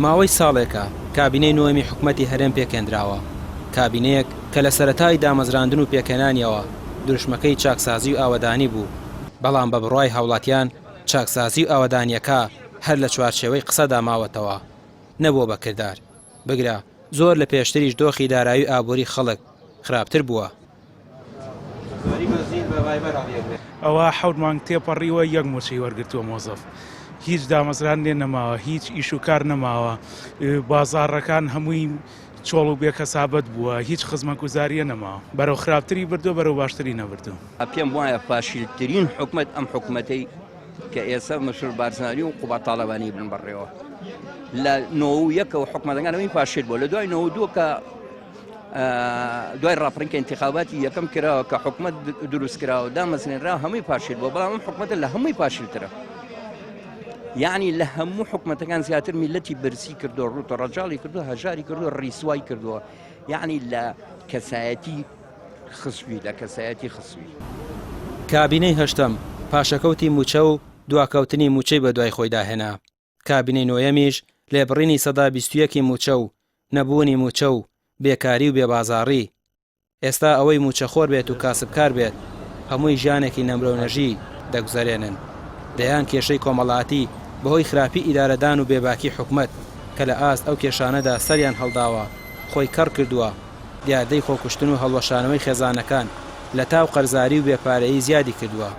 ماوەی ساڵێکە کابینەی نوێمی حکومەتی هەرێم پێکێنراوە، کابینەیەک کە لە سەرەتای دامەزراندن و پێکەنانیەوە دروشمەکەی چاکسازی و ئاوەدانی بوو، بەڵام بە بڕوای هاوڵاتیان چاکسازی و ئاوەدانیەکە هەر لە چوارچێوەی قسەدا ماوەتەوە، نەبووە بە کردار. بگرە زۆر لە پێشتریش دۆخی دارایی و ئابووری خەڵک خراپتر بووە. ئەوە 7 مانگ تێپەڕیوە یەک موچەی وەرگرتووە مۆزەف، هیچ دامەزران لێ نەماوە، هیچ ئیش و کار نەماوە، بازاڕەکان هەمووی چۆڵ و بێکەسابەت بووە، هیچ خزمەتگوزاریە نەماوە، بەرەو خراپتری بردو بەرەو باشتری نەبردو. پێم وایە پاشیلترین حکومەت ئەم حکومەتەی کە ئێستا مەشر بارزانانی و قوبات تاڵەبانی بن بەڕێوە لە 91ەوە حکومەتەکانەوەی پاشیل بووە، لە دوای 92 کە دوای ڕاپڕینکە انتخاباتی یەکەم کراوە کە حکومەت دروستکراوە دامەزرێنرا هەمووی پاشیل بووە، بەڵام ئەم حکومەتە لە هەمووی پاشیلترە، یعنی لە هەموو حکومەتەکان زیاتر میلەتی برسی کردو، ڕوتە ڕەجاڵی کردو، هەژاری کردو، ڕیسوای کردووە، یعنی لە کەسایەتی خسووی لە کەسایەتی خسووی. کابینەی هەشتم پاشەکەوتی موچە و دواکەوتنی موچەی بە دوای خۆی داهێنا. کابینەی نۆیەمیش لێبڕینی سەدا 21 موچە و نەبوونی موچە و بێکاری و بێبازاڕی. ئێستا ئەوەی موچەخۆر بێت و کاسبکار بێت هەمووی ژیانێکی نەمرۆنەژی دەگوزارێنن، دەیان کێشەی کۆمەڵاتی بەهۆی خراپی ئیدارەدان و بێباکی حکومەت کە لە ئاست ئەو کێشانەدا سەریان هەڵداوە خۆی کەڕ کردووە، دیاردەی خۆکوشتن و هەڵوەشانەوەی خێزانەکان لە تاو قەرزاری و بێپارەیی زیادی کردووە.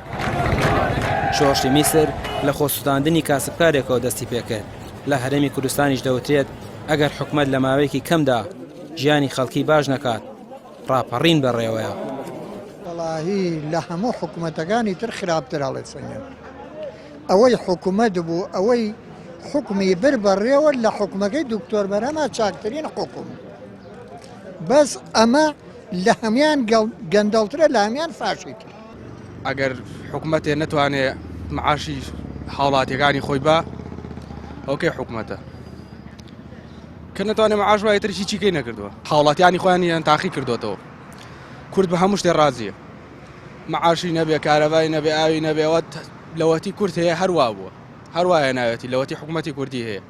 شۆڕشی میسر لە خۆسووتاندنی کاسبکارێکەوە دەستی پێکرد. لە هەرێمی کوردستانیش دەوترێت ئەگەر حکومەت لە ماوەیەکی کەمدا ژیانی خەڵکی باش نەکات ڕاپەڕین بەڕێوەیە. وەڵاهی لە هەموو حکومەتەکانی تر خراپتر هەڵێت سەنگێن. ئەوەی حکومەت بوو ئەوەی حکمی بر بەڕێوە لە حکومەکەی دکتۆر بەرهەمە چاکترین حکوم، بەس ئەمە لە هەمیان گەندەڵترە لە هەمیان فاشیتر. ئەگەر حکومەتێ نەتوانێت معاشی هاوڵاتیەکانی خۆی بە ئەوکەی حکومەتە کە نەتوانێت معاش بە ترشی چیکەی نەکردووە، هاوڵاتیانی خۆیان تاقی کردوێتەوە. کورد بە هەموو شتێ ڕازیە، معاشی نەبێ، کارەبای نەبێ، ئاوی نەبێەوە لەوەتی کورد هەیە هەروە بووە، هەروایە ناوێتی لەوەتی حکومەتی کوردی هەیە،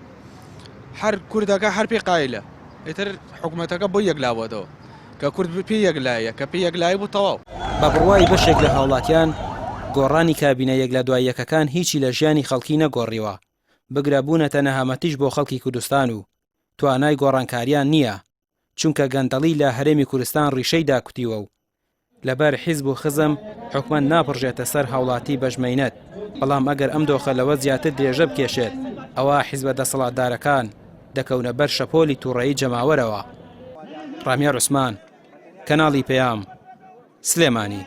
هەر کوردەکە هەر پێ قایلە، ئیتر حکومەتەکە بۆ یەکلابووەتەوە کە کورد پێ یەکلایە کە پێ یەکلای بوو تەواو. بە بڕوای بەشێک لە هاوڵاتیان گۆڕانی کابینە یەک لە دوای یەکەکان هیچی لە ژیانی خەڵکی نەگۆڕیوە، بگرە بوونەتە نەهامەتیش بۆ خەڵکی کوردستان و توانای گۆڕانکاریان نییە، چونکە گەندەڵی لە هەرێمی کوردستان ڕیشەی داکوتیوە و لەبەر حیزب و خزم حکومەت ناپڕژێتە سەر هاوڵاتی بەژمەینەت، بەڵام ئەگەر ئەم دۆخە لەوە زیاتر درێژە بکێشێت ئەوە حیزبە دەسەڵاتدارەکان دەکەونە بەر شەپۆلی تووڕەیی جەماوەرەوە. ڕامیا عوسمان، کەناڵی پەیام، سلێمانی.